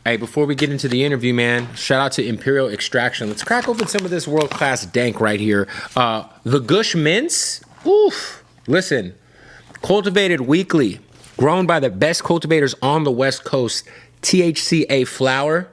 Hey, before we get into the interview, man, shout out to Imperial Extraction. Let's crack open some of this world-class dank right here. The Gush Mints, oof. Listen, cultivated weekly, grown by the best cultivators on the West Coast, THCA flower,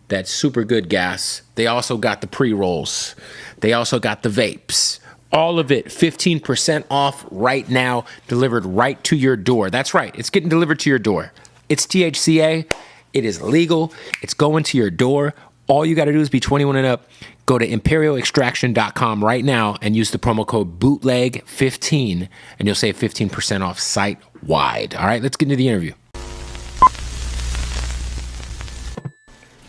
that's super good gas. They also got the pre-rolls. They also got the vapes. All of it, 15% off right now, delivered right to your door. That's right, it's getting delivered to your door. It's THCA. It is legal. It's going to your door. All you got to do is be 21 and up. Go to imperialextraction.com right now and use the promo code BOOTLEG15 and you'll save 15% off site-wide. All right, let's get into the interview.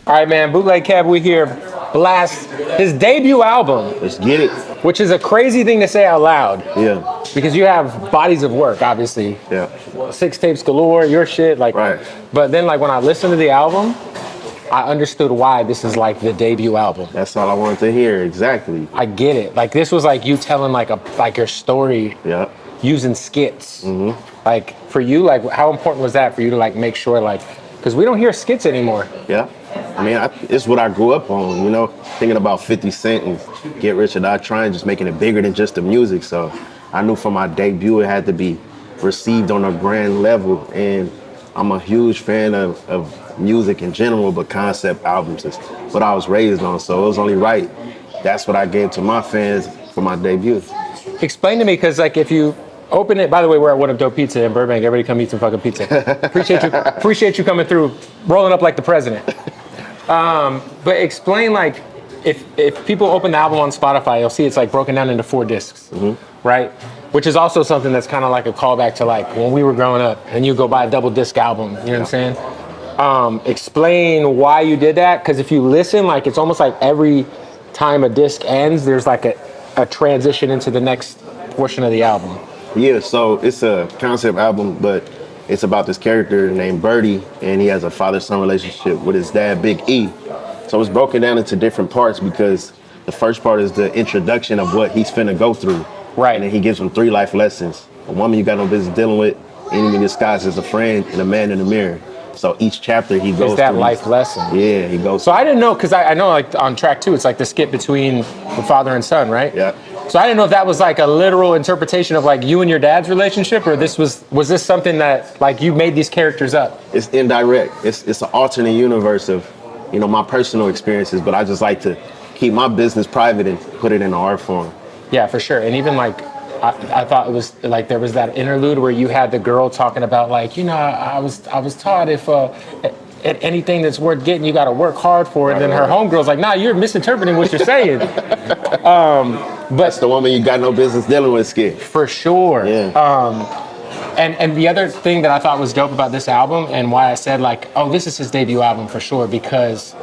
All right, man, Bootleg Cab, we here. Blxst, his debut album. Let's get it. Which is a crazy thing to say out loud. Yeah. Because you have bodies of work, obviously. Yeah. 6 tapes galore, your shit, like. Right. But then, like, when I listened to the album, I understood why this is like the debut album. That's all I wanted to hear. Exactly. I get it. Like, this was like you telling like your story. Yeah. Using skits. Mm-hmm. Like, for you, like, how important was that for you to like make sure, like, because we don't hear skits anymore. Yeah. I mean, it's what I grew up on, you know, thinking about 50 Cent and Get Rich or Die Trying, just making it bigger than just the music. So I knew for my debut, it had to be received on a grand level. And I'm a huge fan of music in general, but concept albums is what I was raised on. So it was only right. That's what I gave to my fans for my debut. Explain to me, because like if you open it, by the way, we're at What Up Dope Pizza in Burbank. Everybody come eat some fucking pizza. Appreciate you coming through, rolling up like the president. But explain, like, if people open the album on Spotify, you'll see it's like broken down into 4 discs, right? Which is also something that's kind of like a callback to like when we were growing up and you go buy a double disc album, you know what I'm saying? Explain why you did that, because if you listen, like it's almost like every time a disc ends, there's like a transition into the next portion of the album. Yeah, so it's a concept album, but it's about this character named Birdie, and he has a father-son relationship with his dad, Big E. So it's broken down into different parts because the first part is the introduction of what he's finna go through. Right. And then he gives him 3 life lessons. A woman you got no business dealing with, enemy disguised as a friend, and a man in the mirror. So each chapter he goes is that through life lesson. Yeah, he goes. So I didn't know, because I know like on track 2, it's like the skit between the father and son, right? Yeah. So I didn't know if that was like a literal interpretation of like you and your dad's relationship, or was this something that like you made these characters up? It's indirect. It's an alternate universe of, you know, my personal experiences, but I just like to keep my business private and put it in an art form. Yeah, for sure. And even like I thought it was like there was that interlude where you had the girl talking about like, you know, I was taught if at anything that's worth getting, you got to work hard for it. And then her homegirl's like, nah, you're misinterpreting what you're saying. But that's the woman you got no business dealing with, skit. For sure. Yeah. And the other thing that I thought was dope about this album and why I said like, oh, this is his debut album for sure, because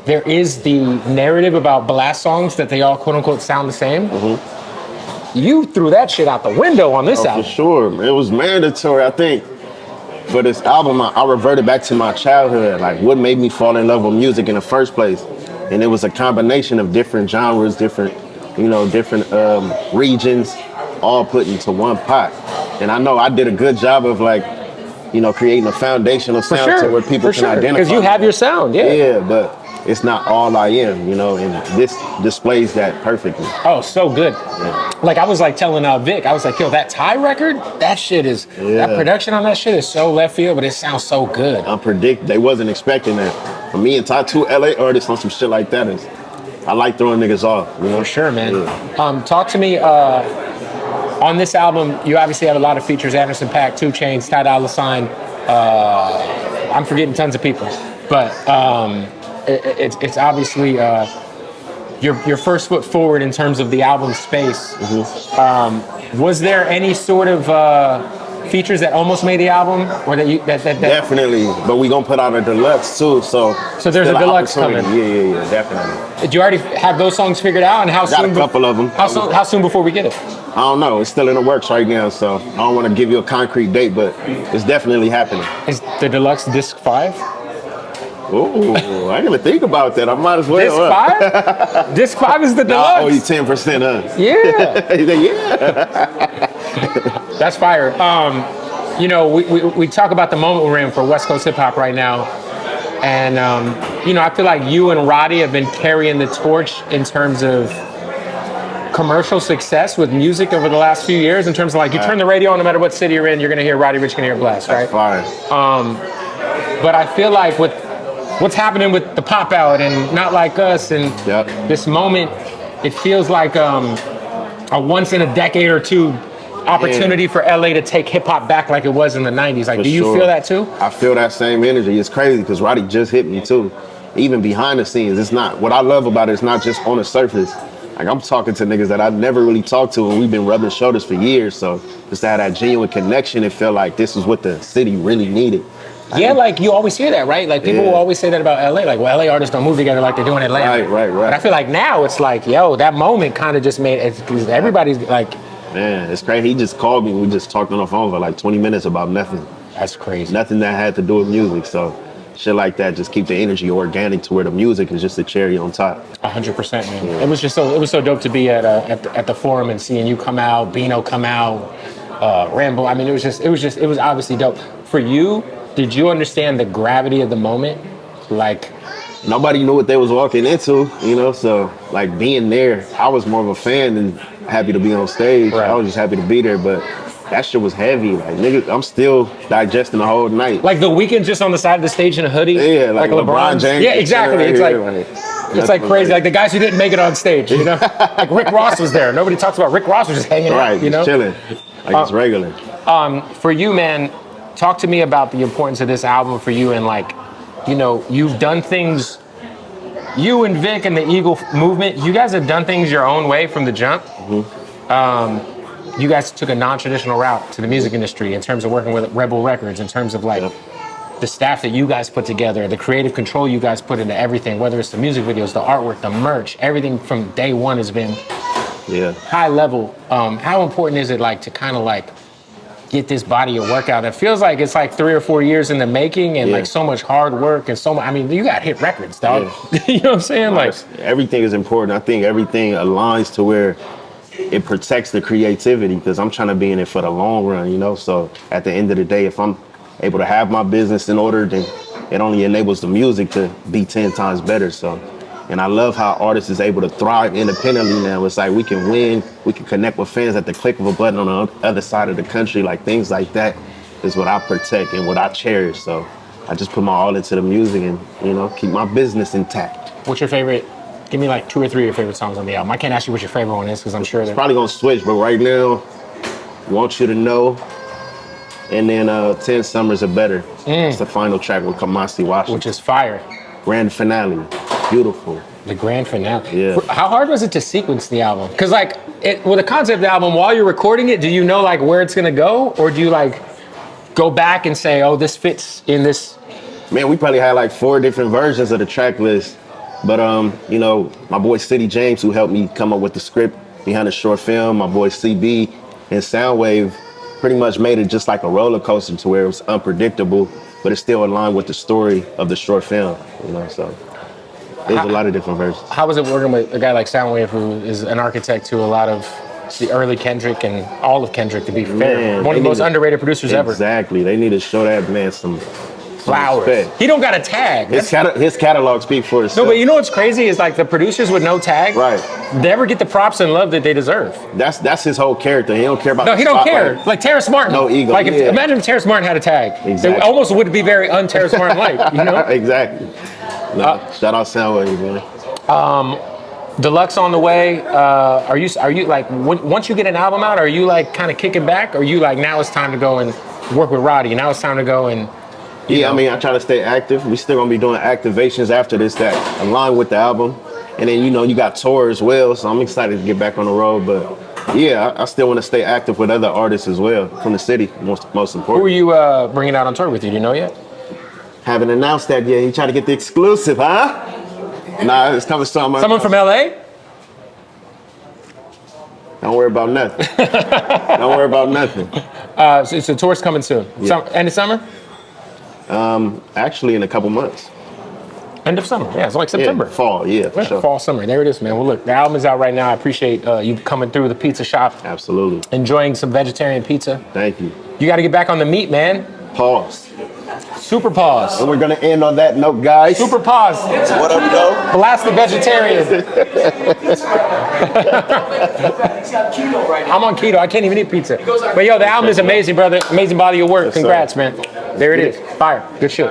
there is the narrative about Blxst songs that they all quote unquote sound the same. Mm-hmm. You threw that shit out the window on this album. For sure. It was mandatory, I think. For this album, I reverted back to my childhood, like what made me fall in love with music in the first place. And it was a combination of different genres, different regions, all put into one pot. And I know I did a good job of like, you know, creating a foundational sound to where people can identify. Because you have your sound, yeah. Yeah, but it's not all I am, you know, and this displays that perfectly. Oh, so good. Yeah. Like I was like telling Vic, I was like, yo, that Thai record, that shit is, that production on that shit is so left field, but it sounds so good. They wasn't expecting that. For me and Thai, 2 LA artists on some shit like that is, I like throwing niggas off, you know? For sure, man. Yeah. Talk to me, on this album, you obviously have a lot of features, Anderson .Paak, 2 Chainz, Ty Dolla $ign, I'm forgetting tons of people, but it's obviously your first foot forward in terms of the album space. Mm-hmm. Was there any sort of features that almost made the album, or that Definitely, but we gonna put out a deluxe too. So there's a deluxe coming. Yeah, definitely. Did you already have those songs figured out, and how Got soon? A couple of them. How soon before we get it? I don't know. It's still in the works right now, so I don't want to give you a concrete date, but it's definitely happening. Is the deluxe disc 5? Ooh, I ain't gonna think about that. I might as well. Disc 5? Disc 5 is the deluxe. I owe you 10%, huh? Yeah. He said, yeah. That's fire. You know, we talk about the moment we're in for West Coast hip hop right now. And I feel like you and Roddy have been carrying the torch in terms of commercial success with music over the last few years. In terms of like, you turn the radio on, no matter what city you're in, you're gonna hear Roddy Ricch, gonna hear Blxst, right? That's fine. But I feel like with what's happening with the pop out and Not Like Us and this moment, it feels like a once in a decade or two opportunity for LA to take hip hop back like it was in the 90s. Like, do you feel that too? I feel that same energy. It's crazy because Roddy just hit me too. Even behind the scenes, it's not, what I love about it is not just on the surface. Like, I'm talking to niggas that I've never really talked to, and we've been rubbing shoulders for years. So just to have that genuine connection, it felt like this is what the city really needed. Yeah, like you always hear that, right? Like people will always say that about LA. Like, well, LA artists don't move together like they do in Atlanta. Right. But I feel like now it's like, yo, that moment kind of just made it, because everybody's like, man, it's crazy. He just called me. We just talked on the phone for like 20 minutes about nothing. That's crazy. Nothing that had to do with music. So shit like that just keep the energy organic to where the music is just a cherry on top. 100%, man. Yeah. It was so dope to be at the forum and seeing you come out, Bino come out, Rambo. I mean, it was obviously dope. For you, did you understand the gravity of the moment? Like, nobody knew what they was walking into, so like being there, I was more of a fan than happy to be on stage. Right. I was just happy to be there, but that shit was heavy. Like, nigga, I'm still digesting the whole night. Like the Weeknd just on the side of the stage in a hoodie? Yeah, like LeBron James. Yeah, exactly. It's like crazy. Like the guys who didn't make it on stage, Like Rick Ross was there. Nobody talks about Rick Ross was just hanging out, just chilling. Like it's regular. For you, man, talk to me about the importance of this album for you, and like, you've done things, you and Vic and the Eagle movement, you guys have done things your own way from the jump. Mm-hmm. You guys took a non-traditional route to the music industry in terms of working with Rebel Records, in terms of like the staff that you guys put together, the creative control you guys put into everything, whether it's the music videos, the artwork, the merch, everything from day one has been high level. How important is it like to kind of like get this body of work out? It feels like it's like 3 or 4 years in the making, and like so much hard work and so much. I mean, you got hit records, dog. You know what I'm saying? Like, everything is important. I think everything aligns to where it protects the creativity, because I'm trying to be in it for the long run, So at the end of the day, if I'm able to have my business in order, then it only enables the music to be 10 times better. So, and I love how artists is able to thrive independently now. It's like we can win, we can connect with fans at the click of a button on the other side of the country. Like, things like that is what I protect and what I cherish. So I just put my all into the music and, keep my business intact. What's your favorite? Give me like 2 or 3 of your favorite songs on the album. I can't ask you what your favorite one is, because I'm sure it's probably gonna switch, but right now, Want You to Know, and then 10 Summers Are Better. It's the final track with Kamasi Washington. Which is fire. Grand finale, beautiful. The grand finale. Yeah. How hard was it to sequence the album? Because like, with a concept album, while you're recording it, do you know like where it's gonna go? Or do you like go back and say, oh, this fits in this? Man, we probably had like 4 different versions of the track list. But, my boy City James, who helped me come up with the script behind the short film, my boy CB and Soundwave pretty much made it just like a roller coaster, to where it was unpredictable, but it's still aligned with the story of the short film, so there's a lot of different versions. How was it working with a guy like Soundwave, who is an architect to a lot of the early Kendrick and all of Kendrick, to be fair? One of the most underrated producers ever. Exactly. They need to show that man some flowers. Respect. He don't got a tag. His catalog speaks for itself. No, but you know what's crazy is like the producers with no tag, right? Never get the props and love that they deserve. That's his whole character. He don't care about. No, he don't care. Like Terrace Martin. No ego. Like imagine if Terrace Martin had a tag. Exactly. It almost would be very un-Terrace Martin like, Exactly. No, shout out Soundwave, man. Deluxe on the way. Are you like once you get an album out, are you like kind of kicking back, or are you like now it's time to go and work with Roddy, and now it's time to go and I mean, I try to stay active. We still gonna be doing activations after this that align with the album. And then, you got tour as well, so I'm excited to get back on the road. But yeah, I still want to stay active with other artists as well from the city, most important. Who are you bringing out on tour with you? Do you know yet? Haven't announced that yet. You trying to get the exclusive, huh? Nah, it's coming soon. Someone from LA? Don't worry about nothing. Don't worry about nothing. So tour's coming soon. Yeah. End of summer? Actually in a couple months. End of summer, yeah, it's like September. Yeah, fall, for sure. Fall, summer, there it is, man. Well, look, the album is out right now. I appreciate you coming through the pizza shop. Absolutely. Enjoying some vegetarian pizza. Thank you. You got to get back on the meat, man. Pause. Super pause. And we're gonna end on that note, guys. Super pause. What up, though? Blast the vegetarian. I'm on keto. I can't even eat pizza. But yo, the album is amazing, brother. Amazing body of work. Congrats, man. There it is. Fire. Good shit.